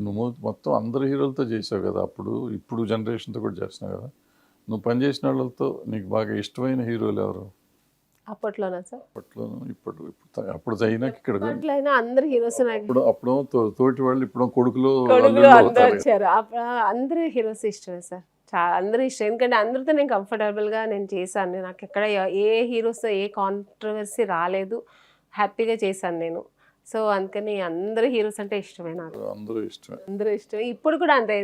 నువ్వు మొత్తం అందరు హీరోలతో చేసావు కదా అప్పుడు, ఇప్పుడు జనరేషన్తో కూడా చేస్తున్నావు కదా. నువ్వు పనిచేసిన వాళ్ళతో నీకు బాగా ఇష్టమైన హీరోలు ఎవరు? అప్పట్లోనా సార్? అప్పట్లోను అప్పుడు అయినాక ఇక్కడ అప్పట్లయినా అందరు హీరోస్ అప్పుడు తోటి వాళ్ళు ఇప్పుడు కొడుకులు కొడుకులు అందరు వచ్చారు. అందరు హీరోస్ ఇష్టమే సార్, చాలా అందరూ ఇష్టం. ఎందుకంటే అందరితో నేను కంఫర్టబుల్గా నేను చేశాను. నాకు ఎక్కడ ఏ హీరోస్తో ఏ కాంట్రవర్సీ రాలేదు, హ్యాపీగా చేశాను నేను. సో అందుకని అందరు హీరోస్ అంటే ఇష్టమే నాకు. అందరూ ఇష్టమే. ఇప్పుడు కూడా అంతే.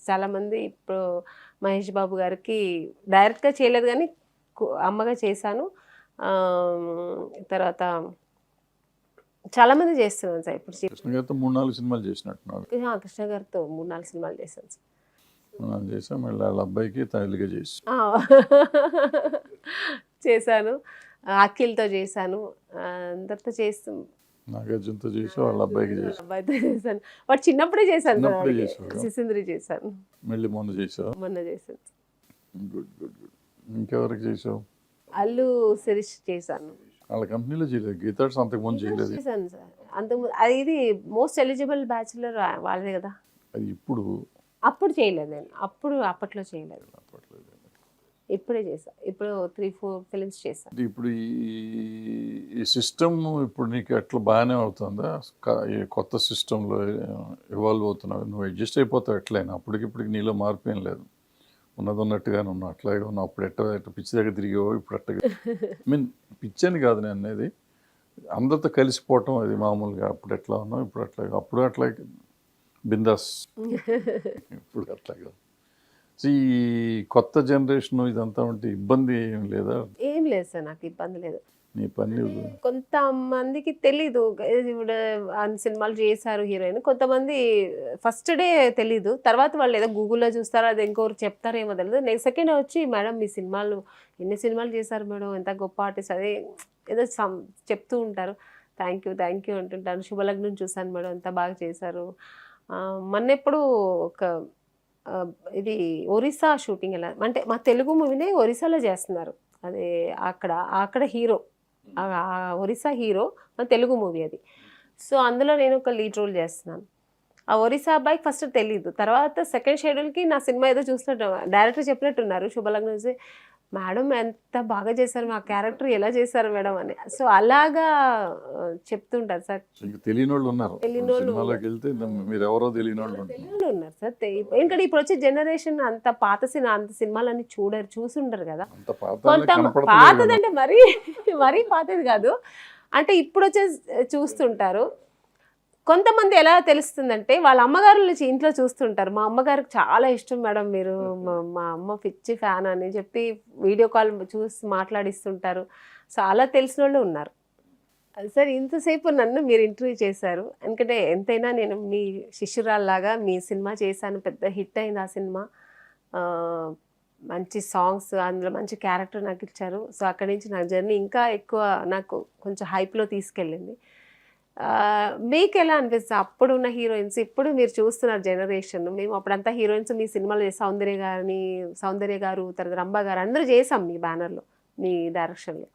చాలామంది ఇప్పుడు మహేష్ బాబు గారికి డైరెక్ట్గా చేయలేదు కానీ అమ్మగా చేశాను. తర్వాత చాలామంది చేస్తున్నాను సార్. ఇప్పుడు కృష్ణ గారితో 3-4 సినిమాలు చేసినట్టున్నాడు. కృష్ణ గారితో 3-4 సినిమాలు చేశాను సార్. చేసాం. మళ్ళీ వాళ్ళ అబ్బాయికి తల్లిగా చేశాను. అఖిల్తో చేశాను. అందరితో చేస్తాం. నాగార్జునతో చేసి వాళ్ళ అబ్బాయితో చేశాను. వాడు చిన్నప్పుడే చేశాను. సిసింద్రి చేశాను. మళ్ళీ మొన్న చేసాను. గుడ్. ఇంకెవరికి చేసావు? అల్లు శిరీష్ చేశాను. వాళ్ళ కంపెనీలో చేయలేదు. గీతాడ్స్ అంతకుముందు చేయలేదు. చేశాను సార్. అంతకుముందు ఇది మోస్ట్ ఎలిజిబుల్ బ్యాచులర్ వాళ్ళదే కదా. అది అప్పుడు చేయలేదు నేను. అప్పట్లో చేయలేదు. ఇప్పుడే చేశాను. ఇప్పుడు 3-4 ఫిలిమ్స్ చేశాను. ఇప్పుడు ఈ సిస్టమ్ ఇప్పుడు నీకు ఎట్లా బాగానే అవుతుందా? ఈ కొత్త సిస్టంలో ఇవాల్వ్ అవుతున్నావు, నువ్వు అడ్జస్ట్ అయిపోతావు ఎట్లయినా. అప్పటికిప్పటికి నీలో మార్పు ఏం లేదు, ఉన్నట్టుగానే ఉన్నావు, అట్లాగే ఉన్నావు. అప్పుడు ఎట్ట పిచ్చి దగ్గర తిరిగావో ఇప్పుడు అట్టగా. పిచ్చి అని కాదు నేను అనేది, అందరితో కలిసిపోవటం అది మామూలుగా. అప్పుడు ఎట్లా ఉన్నావు ఇప్పుడు అట్లాగే. అప్పుడు అట్లాగే బిందాస్, ఇప్పుడు అట్లాగా. ఈ కొత్త జనరేషన్ ఇదంతా ఉంటే ఇబ్బంది ఏం లేదా? ఏం లేదు సార్, నాకు ఇబ్బంది లేదు. నీ పని కొంతమందికి తెలీదు, ఇప్పుడు సినిమాలు చేశారు హీరోయిన్. కొంతమంది ఫస్ట్ డే తెలీదు, తర్వాత వాళ్ళు ఏదో గూగుల్లో చూస్తారో అది ఇంకొకరు చెప్తారేమో తెలియదు. నెక్స్ట్ సెకండ్ వచ్చి మేడం మీ సినిమాలు ఎన్ని సినిమాలు చేశారు మేడం, ఎంత గొప్ప ఆర్టిస్ట్, అదే ఏదో చెప్తూ ఉంటారు. Thank you అంటుంటాను. శుభలగ్నం చూశాను మేడం, ఎంత బాగా చేశారు. మొన్నెప్పుడు ఒక ఇది ఒరిస్సా షూటింగ్ ఎలా అంటే మా తెలుగు మూవీనే ఒరిస్సాలో చేస్తున్నారు. అదే అక్కడ హీరో, ఒరిస్సా హీరో, మా తెలుగు మూవీ అది. సో అందులో నేను ఒక లీడ్ రోల్ చేస్తున్నాను. ఆ ఒరిస్సా అబ్బాయికి ఫస్ట్ తెలీదు, తర్వాత సెకండ్ షెడ్యూల్కి నా సినిమా ఏదో చూసినట్టు డైరెక్టర్ చెప్పినట్టున్నారు. శుభలగ్నం చూసి మేడం ఎంత బాగా చేశారు, మా క్యారెక్టర్ ఎలా చేశారు మేడం అని. సో అలాగా చెప్తుంటారు సార్. తెలియని వాళ్ళు ఉన్నారు సార్. ఎందుకంటే ఇప్పుడు వచ్చే జనరేషన్ అంత పాత సినిమాలన్నీ చూసి ఉండరు కదా. పాతదంటే మరీ పాతది కాదు, అంటే ఇప్పుడు వచ్చే చూస్తుంటారు. కొంతమంది ఎలా తెలుస్తుందంటే వాళ్ళ అమ్మగారు ఇంట్లో చూస్తుంటారు. మా అమ్మగారికి చాలా ఇష్టం మేడం మీరు, మా అమ్మ పిచ్చి ఫ్యాన్ అని చెప్పి వీడియో కాల్ చూసి మాట్లాడిస్తుంటారు. సో అలా తెలిసిన వాళ్ళు ఉన్నారు. సార్ ఇంతసేపు నన్ను మీరు ఇంటర్వ్యూ చేశారు, ఎందుకంటే ఎంతైనా నేను మీ శిష్యురాల్లాగా మీ సినిమా చేశాను, పెద్ద హిట్ అయింది ఆ సినిమా. మంచి సాంగ్స్, అందులో మంచి క్యారెక్టర్ నాకు ఇచ్చారు. సో అక్కడి నుంచి నా జర్నీ ఇంకా ఎక్కువ నాకు కొంచెం హైప్లో తీసుకెళ్ళింది. మీకు ఎలా అనిపిస్తుంది అప్పుడున్న హీరోయిన్స్, ఇప్పుడు మీరు చూస్తున్న జనరేషన్? మేము అప్పుడంతా హీరోయిన్స్ మీ సినిమాలో సౌందర్య గారు, తర్వాత రంభ గారు అందరూ చేసాం మీ బ్యానర్లో, మీ డైరెక్షన్లో.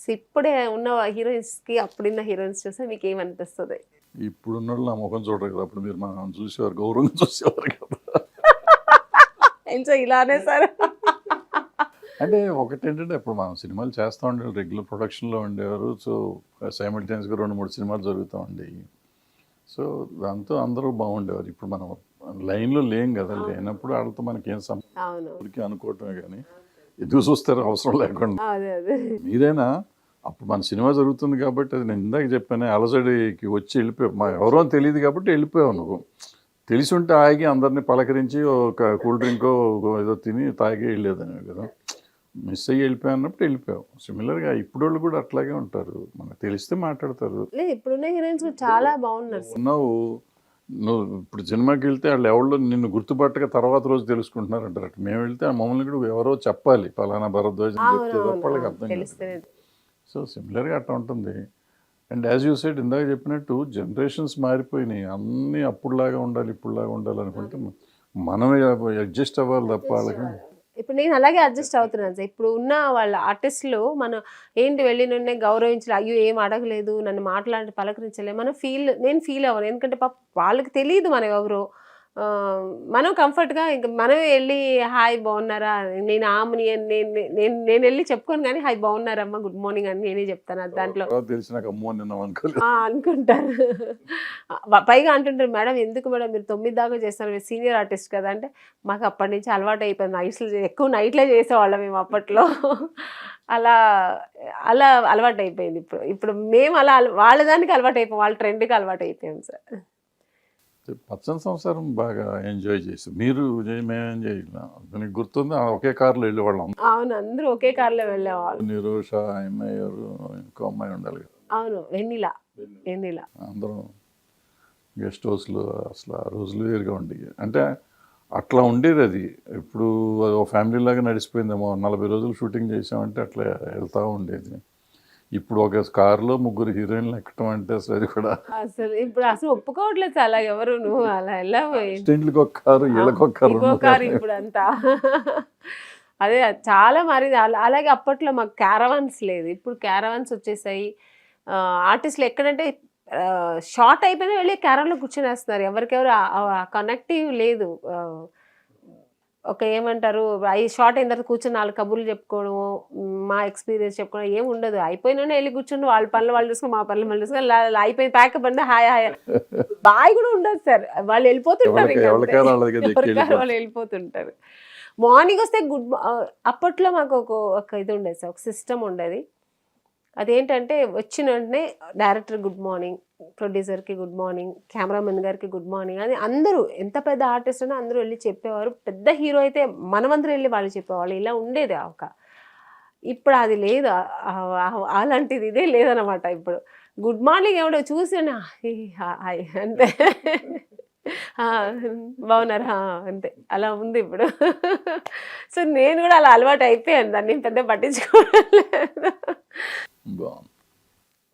సో ఇప్పుడే ఉన్న హీరోయిన్స్కి అప్పుడున్న హీరోయిన్స్ చూస్తే మీకు ఏమనిపిస్తుంది? ఇప్పుడున్న వాళ్ళు నా ముఖం చూడరు కదా, అప్పుడు మీరు మనం చూసేవారు, గౌరవంగా చూసేవారు కదా. ఇలానే సార్. అంటే ఒకటేంటంటే ఇప్పుడు మనం సినిమాలు చేస్తూ ఉండేవారు, రెగ్యులర్ ప్రొడక్షన్లో ఉండేవారు. సో సైమల్టేనియస్గా 2-3 సినిమాలు జరుగుతూ ఉండేవి. సో దాంతో అందరూ బాగుండేవారు. ఇప్పుడు మనం లైన్లో లేం కదా, లేనప్పుడు వాళ్ళతో మనకేం సంబంధించి అనుకోవటమే కానీ ఎదుగు చూస్తారు అవసరం లేకుండా. మీరైనా అప్పుడు మన సినిమా జరుగుతుంది కాబట్టి, అది నేను ఇందాక చెప్పాను, అలజడికి వచ్చి వెళ్ళిపోయావు. మా ఎవరో తెలియదు కాబట్టి వెళ్ళిపోయావు. నువ్వు తెలిసి ఉంటే ఆగి అందరినీ పలకరించి ఒక కూల్ డ్రింకో ఏదో తిని తాగి వెళ్ళేదని కదా. మిస్ అయ్యి వెళ్ళిపోయినప్పుడు వెళ్ళిపోయావు. సిమిలర్గా ఇప్పుడు వాళ్ళు కూడా అట్లాగే ఉంటారు, మనకు తెలిస్తే మాట్లాడతారు. ఇప్పుడున్న హీరోయిన్స్ చాలా బాగున్నారు. నువ్వు ఇప్పుడు సినిమాకి వెళ్తే వాళ్ళు ఎవరు నిన్ను గుర్తుపట్టక తర్వాత రోజు తెలుసుకుంటున్నారు అంటారు. మేము వెళ్తే ఆ మమ్మల్ని కూడా ఎవరో చెప్పాలి, పలానా భరద్వాజ్ అని చెప్తే తప్ప వాళ్ళకి అర్థం కాదు. సో సిమిలర్గా అట్లా ఉంటుంది. అండ్ యాజ్ యూ సెడ్, ఇందాక చెప్పినట్టు జనరేషన్స్ మారిపోయినాయి. అన్నీ అప్పుడులాగా ఉండాలి, ఇప్పుడులాగా ఉండాలి అనుకుంటే మనమే అడ్జస్ట్ అవ్వాలి తప్ప వాళ్ళకి. ఇప్పుడు నేను అలాగే అడ్జస్ట్ అవుతున్నాను సార్. ఇప్పుడు ఉన్న వాళ్ళ ఆర్టిస్టులు మనం ఏంటి వెళ్ళి నన్ను గౌరవించలే, అయ్యో ఏం అడగలేదు, నన్ను మాట్లాడి పలకరించలే, నేను ఫీల్ అవ్వను. ఎందుకంటే పాప వాళ్ళకి తెలియదు మనం ఎవరో. మనం కంఫర్ట్గా ఇంకా మనమే వెళ్ళి హాయ్ బాగున్నారా, నేను ఆమెని నేను వెళ్ళి చెప్పుకోను, కానీ హాయ్ బాగున్నారమ్మా, గుడ్ మార్నింగ్ అని నేనే చెప్తాను. దాంట్లో తెలిసినాక అమ్మో నిన్న అనుకోలేదు అనుకుంటారు. పైగా అంటుంటారు, మేడం ఎందుకు మేడం మీరు 9 దాకా చేస్తారు, మీరు సీనియర్ ఆర్టిస్ట్ కదా అంటే, మాకు అప్పటి నుంచి అలవాటు అయిపోయింది. ఎక్కువ నైట్లో చేసేవాళ్ళం మేము అప్పట్లో. అలా అలా అలవాటు అయిపోయింది. ఇప్పుడు మేము అలా వాళ్ళ దానికి అలవాటు అయిపోయాం, వాళ్ళ ట్రెండ్కి అలవాటు అయిపోయాం సార్. పచ్చని సంసారం బాగా ఎంజాయ్ చేసి మీరు మేము ఎంజాయ్ చేయలేం. మీకు గుర్తుంది ఒకే కార్లో వెళ్ళేవాళ్ళం. అవును, అందరూ ఒకే కార్లో వెళ్ళేవాళ్ళు. నిరోష, అమ్మాయి గారు, ఇంకో అమ్మాయి ఉండాలి కదా. అవును, వెన్నెల అందరం గెస్ట్ హౌస్లో. అసలు ఆ రోజులు వేరుగా ఉండేవి. అంటే అట్లా ఉండేది అది. ఇప్పుడు ఒక ఫ్యామిలీ లాగా నడిచిపోయిందేమో. 40 రోజులు షూటింగ్ చేసామంటే అట్లా వెళ్తూ ఉండేది. ఇప్పుడు ఒక కారులో 3 హీరోయిన్లు ఎక్కడం అంటే అసలు అది కూడా అసలు ఒప్పుకోవట్లేదు అలా ఎవరు. నువ్వు అలా స్టెంట్లకి ఒక కారు, వీళ్ళకి ఒక కారు ఇప్పుడు అంతా. అదే చాలా మారింది. అలాగే అప్పట్లో మాకు క్యారవాన్స్ లేదు, ఇప్పుడు క్యారవాన్స్ వచ్చేసాయి. ఆర్టిస్టులు ఎక్కడంటే షార్ట్ అయిపోయినా వెళ్ళి క్యారవాన్లో కూర్చొనేస్తున్నారు. ఎవరికెవరు కనెక్టివ్ లేదు. ఏమంటారు, షార్ట్ అయిన తర్వాత కూర్చొని 4 కబుర్లు చెప్పుకోవడము, మా ఎక్స్పీరియన్స్ చెప్పుకోవడం ఏమి ఉండదు. అయిపోయినా వెళ్ళి కూర్చొని వాళ్ళ పనులు వాళ్ళు చూసుకొని, మా పనులు వాళ్ళు చూసుకొని, అయిపోయి ప్యాకప్ అంటే హాయ్ బాయ్ కూడా ఉండదు సార్. వాళ్ళు వెళ్ళిపోతుంటారు, వాళ్ళు వెళ్ళిపోతుంటారు. మార్నింగ్ వస్తే అప్పట్లో మాకు ఒక ఇది ఉండేది సార్, ఒక సిస్టమ్ ఉండేది. అదేంటంటే వచ్చిన వెంటనే డైరెక్టర్ గుడ్ మార్నింగ్, ప్రొడ్యూసర్కి గుడ్ మార్నింగ్, కెమెరామెన్ గారికి గుడ్ మార్నింగ్ అని అందరూ, ఎంత పెద్ద ఆర్టిస్ట్ అయినా అందరూ వెళ్ళి చెప్పేవారు. పెద్ద హీరో అయితే మనమందరూ వెళ్ళి వాళ్ళు చెప్పేవాళ్ళు. ఇలా ఉండేది ఇప్పుడు అది లేదు. అలాంటిది ఇదే లేదనమాట. ఇప్పుడు గుడ్ మార్నింగ్ ఎవడో చూసి హాయ్ అంటే బాగున్నారా అంతే, అలా ఉంది ఇప్పుడు. సో నేను కూడా అలా అలవాటు అయిపోయాను, దాన్ని పెద్ద పట్టించుకోవట్లేదు.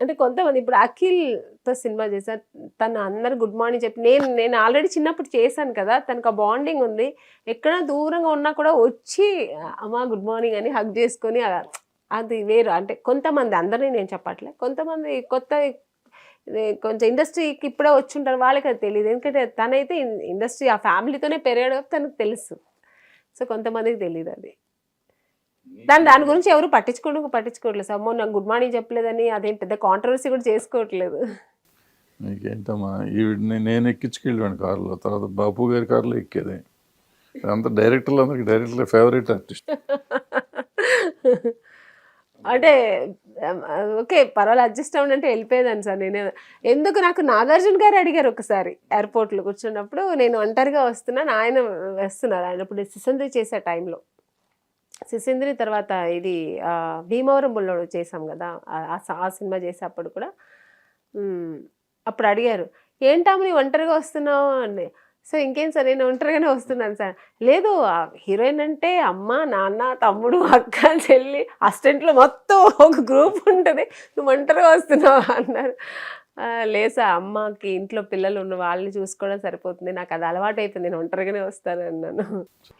అంటే కొంతమంది ఇప్పుడు అఖిల్తో సినిమా చేశారు, తను అందరు గుడ్ మార్నింగ్ చెప్పి, నేను ఆల్రెడీ చిన్నప్పుడు చేశాను కదా, తనకు ఆ బాండింగ్ ఉంది. ఎక్కడ దూరంగా ఉన్నా కూడా వచ్చి అమ్మా గుడ్ మార్నింగ్ అని హగ్ చేసుకొని, అది వేరు. అంటే కొంతమంది, అందరినీ నేను చెప్పట్లే, కొంతమంది కొత్త కొంచెం ఇండస్ట్రీకి ఇప్పుడే వచ్చి ఉంటారు, వాళ్ళకి అది తెలియదు. ఎందుకంటే తనైతే ఇండస్ట్రీ ఆ ఫ్యామిలీతోనే పెరిగాడు, తనకు తెలుసు. సో కొంతమందికి తెలియదు అది. దాని గురించి ఎవరు పట్టించుకోవట్లేదు సార్. అమ్మో నాకు గుడ్ మార్నింగ్ చెప్పలేదని అదేం పెద్ద కాంట్రవర్సీ కూడా చేసుకోవట్లేదు. మీకేంటమ్మా, నేను ఎక్కించుకెళ్ళాను కారులో, తర్వాత బాపు గారి కారులో ఎక్కేది. అంతా డైరెక్టర్ల ఫేవరెట్ ఆర్టిస్ట్. అంటే ఓకే పర్వాలేదు, అడ్జస్ట్ అవ్వండి అంటే వెళ్ళిపోయేదాన్ని సార్. ఎందుకు నాకు నాగార్జున గారు అడిగారు ఒకసారి ఎయిర్పోర్ట్లో కూర్చున్నప్పుడు, నేను ఒంటరిగా వస్తున్నాను, ఆయన వస్తున్నారు. ఆయన ఇప్పుడు సిసంద్రి చేసే టైంలో, సిసింద్రి తర్వాత ఇది భీమవరం బుల్లోడు చేసాం కదా, ఆ సినిమా చేసేటప్పుడు కూడా అప్పుడు అడిగారు, ఏంటమ్మ నీ ఒంటరిగా వస్తున్నావు అని. సో ఇంకేం సార్, నేను ఒంటరిగానే వస్తున్నాను సార్. లేదు, హీరోయిన్ అంటే అమ్మ, నాన్న, తమ్ముడు, అక్క, చెల్లి, అసిస్టెంట్లు మొత్తం ఒక గ్రూప్ ఉంటుంది, నువ్వు ఒంటరిగా వస్తున్నావు అన్నారు. లేసా, అమ్మకి ఇంట్లో పిల్లలు ఉన్న వాళ్ళని చూసుకోవడం సరిపోతుంది, నాకు అది అలవాటు అయిపోయింది, నేను ఒంటరిగానే వస్తాను అన్నాను.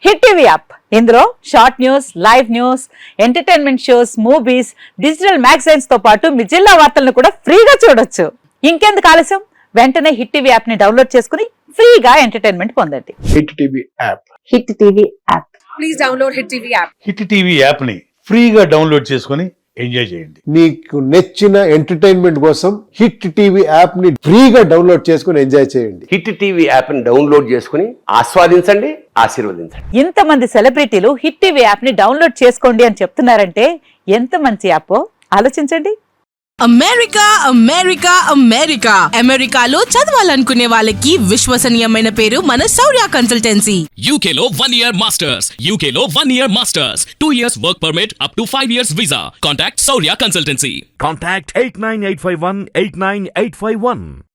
హిట్ టీవీ యాప్, ఇందులో short news, live news, entertainment shows, movies, digital magazines తో పాటు మీ జిల్లా వార్తలను కూడా ఫ్రీగా చూడొచ్చు. ఇంకెందుకు ఆలస్యం, వెంటనే హిట్ టీవీ యాప్ ని డౌన్లోడ్ చేసుకుని ఫ్రీగా ఎంటర్టైన్మెంట్ పొందండి. Hit TV app. Hit TV app. Please download hit TV app. Hit TV app ని ఫ్రీగా డౌన్లోడ్ చేసుకుని ఎంజాయ్ చేయండి. మీకు నచ్చిన ఎంటర్టైన్మెంట్ కోసం హిట్ టీవీ యాప్ ని ఫ్రీగా డౌన్లోడ్ చేసుకుని ఎంజాయ్ చేయండి. హిట్ టీవీ యాప్ ని డౌన్లోడ్ చేసుకుని ఆస్వాదించండి, ఆశీర్వదించండి. ఇంతమంది సెలబ్రిటీలు హిట్ టీవీ యాప్ ని డౌన్లోడ్ చేసుకోండి అని చెప్తున్నారంటే ఎంత మంచి యాప్ ఆలోచించండి. అమెరికాలో చదవాలనుకునే వాళ్ళకి విశ్వసనీయమైన పేరు మన శౌర్య కన్సల్టెన్సీ. UK లో 1 year masters, UK లో 1 year masters, 2 years work permit up to 5 years visa. Contact Saurya Consultancy. Contact 89851 89851.